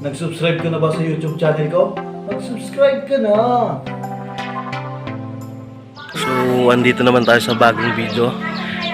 Nag-subscribe ka na ba sa YouTube channel ko? Mag-subscribe ka na! So, andito naman tayo sa bagong video.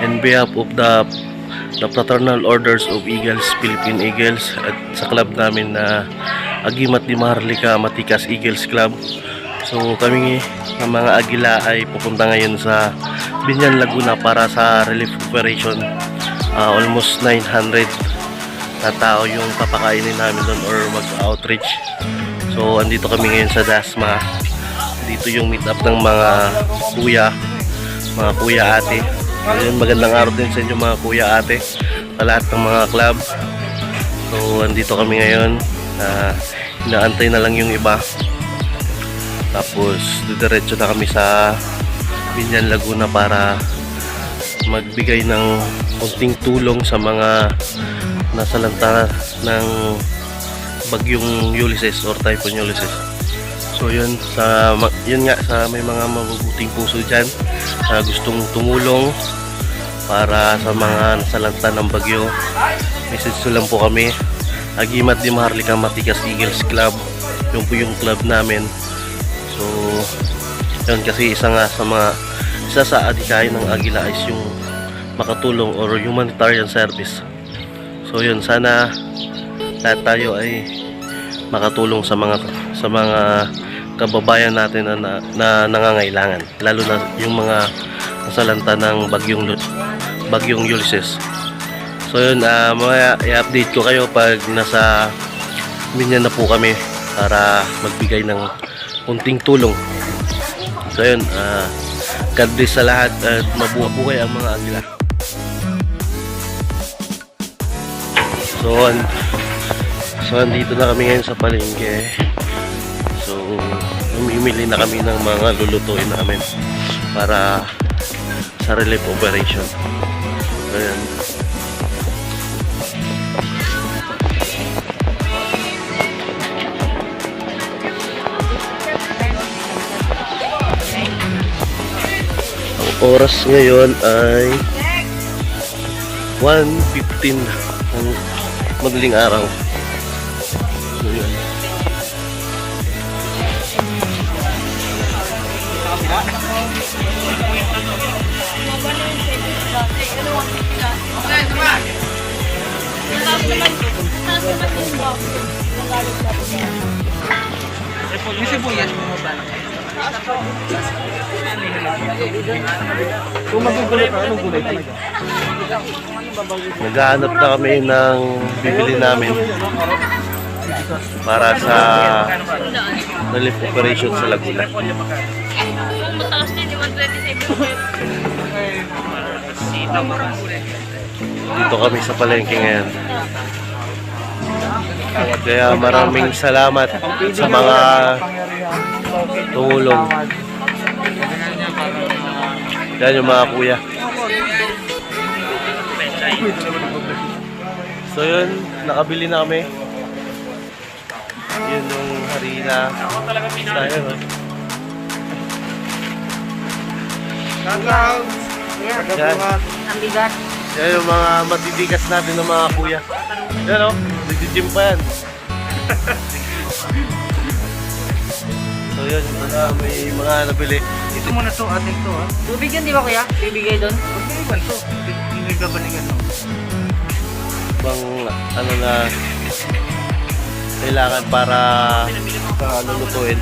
On behalf of the Fraternal Orders of Eagles, Philippine Eagles, at sa club namin na Agimat di Maharlika Matikas Eagles Club. So, kami ng mga Agila ay pupunta ngayon sa Binyan, Laguna para sa relief operation. Almost 900 na tao yung papakainin namin doon or mag-outreach. So andito kami ngayon sa Dasma. Dito yung meet up ng mga kuya ate. Ayun, magandang araw din sa inyo mga kuya ate, sa lahat ng mga club. So andito kami ngayon, inaantay na lang yung iba. Tapos didiretso na kami sa Binyan, Laguna para magbigay ng konting tulong sa mga nasalanta ng bagyong Ulysses or Typhoon Ulysses. So yun nga, sa may mga mabubuting puso dyan na gustong tumulong para sa mga nasalanta ng bagyo, message ko lang po kami, Agimat di Maharlika Matikas Eagles Club, yung po yung club namin. So yun, kasi isa sa adhikain ng Agila is yung makatulong or humanitarian service. So yun, sana lahat tayo ay makatulong sa mga kababayan natin na nangangailangan, lalo na yung mga nasalanta ng bagyong Ulysses. So yun, mamaya i-update ko kayo pag nasa Binyan na po kami para magbigay ng kunting tulong. So yun, God bless sa lahat at mabuhay ang mga Agila. So andito na kami ngayon sa palengke. So mamimili na kami ng mga lulutuin namin para sa relief operation. So yan. Ang oras ngayon ay 1:15 ng madaling araw. So, yun. Naghahanap na kami ng bibili namin para sa relief operation sa Laguna. Dito kami sa palengke ngayon. Kaya maraming salamat sa mga tumulong. Yan yung mga kuya. So yun, nakabili na kami. Yun yung harina. Tayo, no? Yan. Ang bigat. Yan yung mga matitigas natin ng mga kuya. Yan, o. Nag-gym pa yan. So yun, may mga nabili. Ito muna to, ating to ha. Tubig yan, di ba kuya? Bibigay doon? Pag-iwan to. Hindi ka balikan no? Bang ano na kailangan para lulutuin.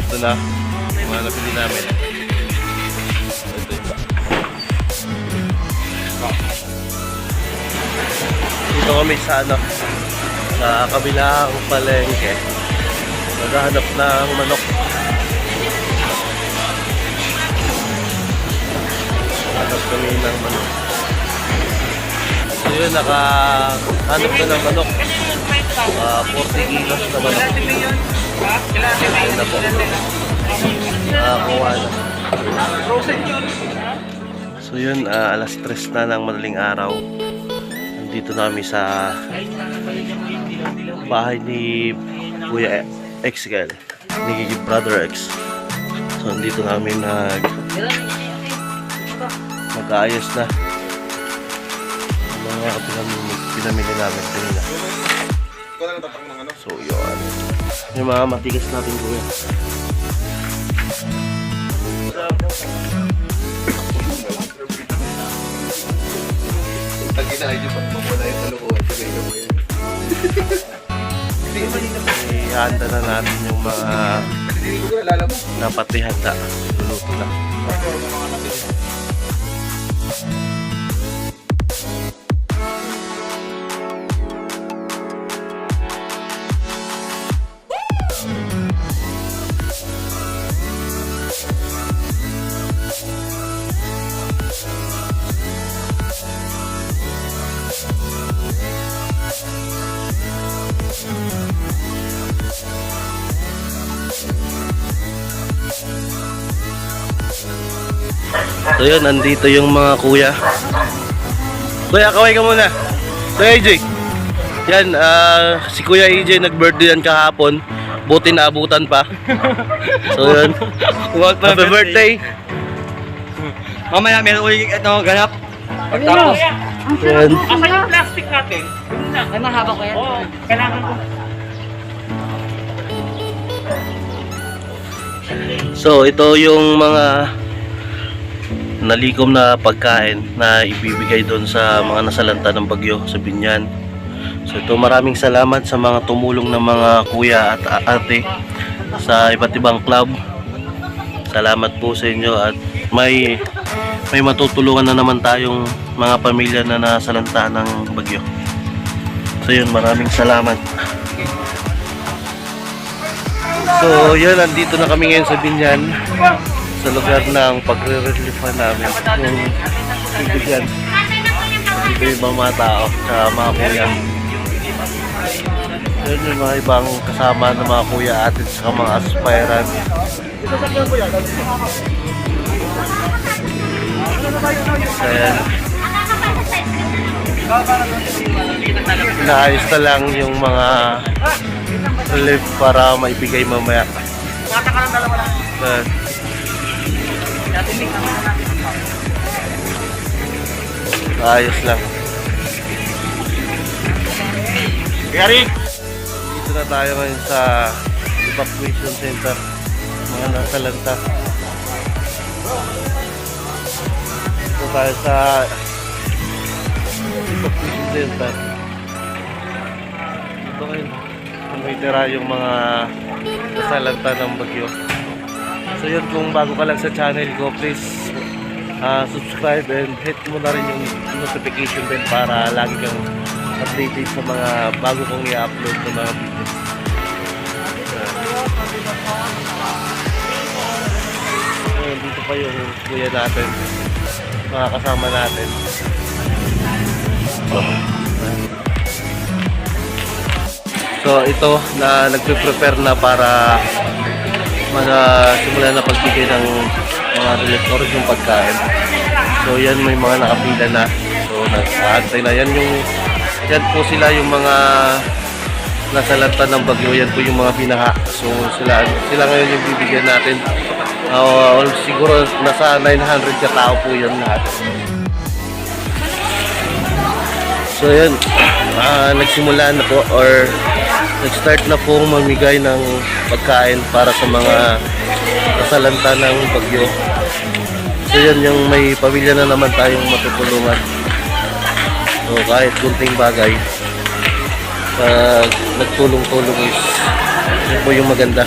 Ito na, mga nabili namin. Dito kami sa sa kabilang palengke. Naghahanap ng manok. Hanap kami ng manok. So yun, nakahanap na ng manok. 40 kilos na manok. Ayun na po. nakakuha na. So yun, alas 3 na ng madaling araw. Nandito na kami sa bahay ni Kuya X-Gal, ni Brother X. So nandito namin mag-aayos na mga pinamili namin kanina. So yun, yung mga matigas natin kuya. Ihanda na natin yung mga dapat ihanda. Luluto na. So yun, nandito yung mga kuya. Kuya, kaway ka muna. Kuya AJ. Yan, si Kuya AJ nag-birthday yan kahapon. Buti naabutan pa. So yun. Happy birthday. Mamaya meron ulit ganap. Pagtapos. Yan. Asa yung plastic natin? Ay, mahaba ko yan. Oo, kailangan ko. So ito yung mga nalikom na pagkain na ibibigay doon sa mga nasalanta ng bagyo sa Binyan. So ito, maraming salamat sa mga tumulong ng mga kuya at ate sa iba't ibang club. Salamat po sa inyo at may matutulungan na naman tayong mga pamilya na nasalanta ng bagyo. So yun, maraming salamat. So yun, nandito na kami ngayon sa Binyan, sa lugar ng pagre-relievan namin yung bibigyan dito yung mga tao sa mga kuya. Yun yung mga ibang kasama ng mga kuya atin sa mga aspirant. Ayan. Inaayos na lang yung mga relief para maibigay mamaya. Ayos lang. Gary! Dito na tayo ngayon sa evacuation center. Mga nasalanta. Dito tayo sa evacuation center. Dito ngayon may tira yung mga nasalanta ng bagyo. So yun, kung bago ka lang sa channel ko, please subscribe and hit mo na rin yung notification bell para lagi kang updated sa mga bago kong i-upload na mga videos. Dito pa yung kuya natin, mga kasama natin. So ito na nagpe-prepare na para simulan na pagbigay ng mga relief or yung pagkain. So yan, may mga nakapila na. So nag-aantay na. Yan po sila yung mga nasalanta ng bagyo. Yan po yung mga binaha. So sila ngayon yung bibigyan natin. Siguro nasa 900 katao po yan lahat. So yan, nagsimula na po or nag-start na po mamigay ng pagkain para sa mga nasalanta ng bagyo. So yan, yung may pamilya na naman tayong matutulungan. So kahit kunting bagay, nagtulong-tulong is yun po yung maganda.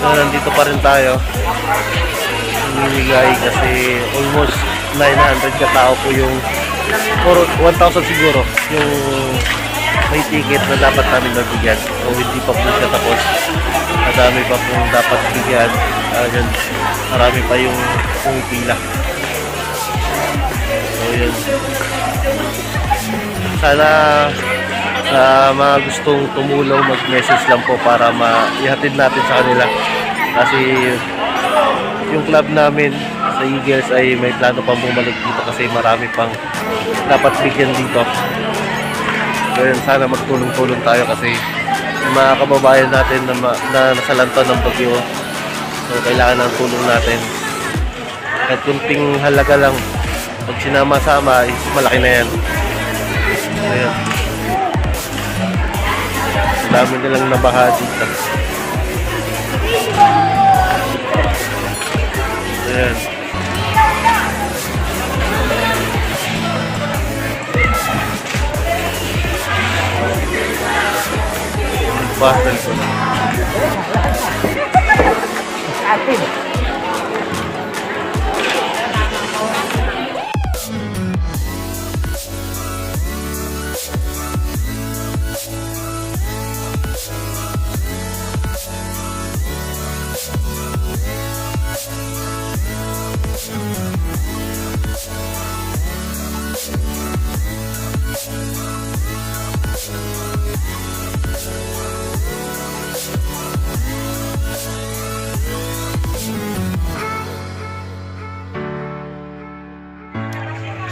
So, nandito pa rin tayo. Namimigay kasi almost 900 ka tao po yung, or 1,000 siguro, yung may ticket na dapat namin nabigyan. So, hindi pa po siya tapos. Madami pa pong dapat bigyan. Yun, marami pa yung pumipila. So, yun. Sana sa mga gustong tumulong, mag-message lang po para maihatid natin sa kanila. Kasi yung club namin sa Eagles ay may plano pang bumalik dito kasi marami pang dapat bigyan dito. So yun, sana magtulong-tulong tayo kasi yung mga kababayan natin na nasalanta ng bagyo, so kailangan ng tulong natin. At kunting halaga lang, pag sinama-sama, is malaki na yan. Ayan. Dami nilang nabaha dito. Ayan. Pastel po.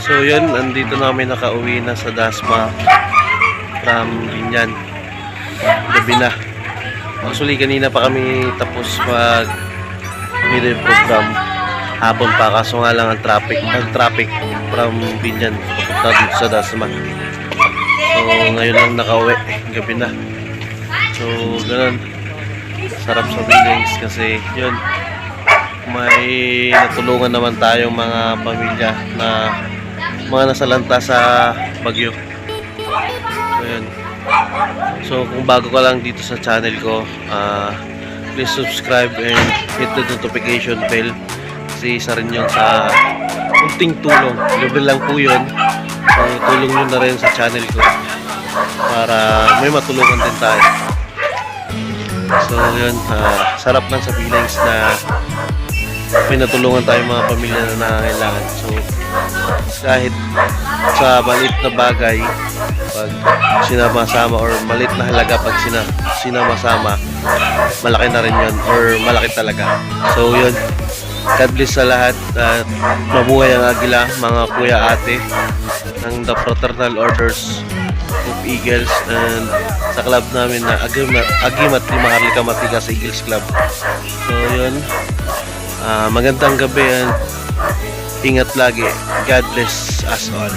So yun, nandito namin nakauwi na sa Dasma from Binyan. Gabi na. Actually kanina pa kami tapos mag video program. Hapon pa, kaso nga lang ang traffic from Binyan papunta dito sa Dasma. So ngayon lang nakauwi, gabi na. So ganun, sarap sa Billings kasi yun, may natulungan naman tayong mga pamilya na mga nasalanta sa bagyo. So yun. So kung bago ka lang dito sa channel ko, please subscribe and hit the notification bell kasi isa rin yun sa kunting tulong. Libre lang po yun. So tulong nyo na rin sa channel ko para may matulungan din tayo. So yun, sarap lang sa feelings na may natulungan tayong mga pamilya na nangangailangan. So kahit sa maliit na bagay, pag sinama-sama or maliit na halaga pag sinama-sama, malaki na rin yun or malaki talaga. So yun, God bless sa lahat at mabuhay ang Agila, mga kuya ate ng The Fraternal Orders of Eagles and sa club namin na Agimat ni Maharlika Matika sa Eagles Club. So yun, magandang gabi and ingat lagi. God bless us all.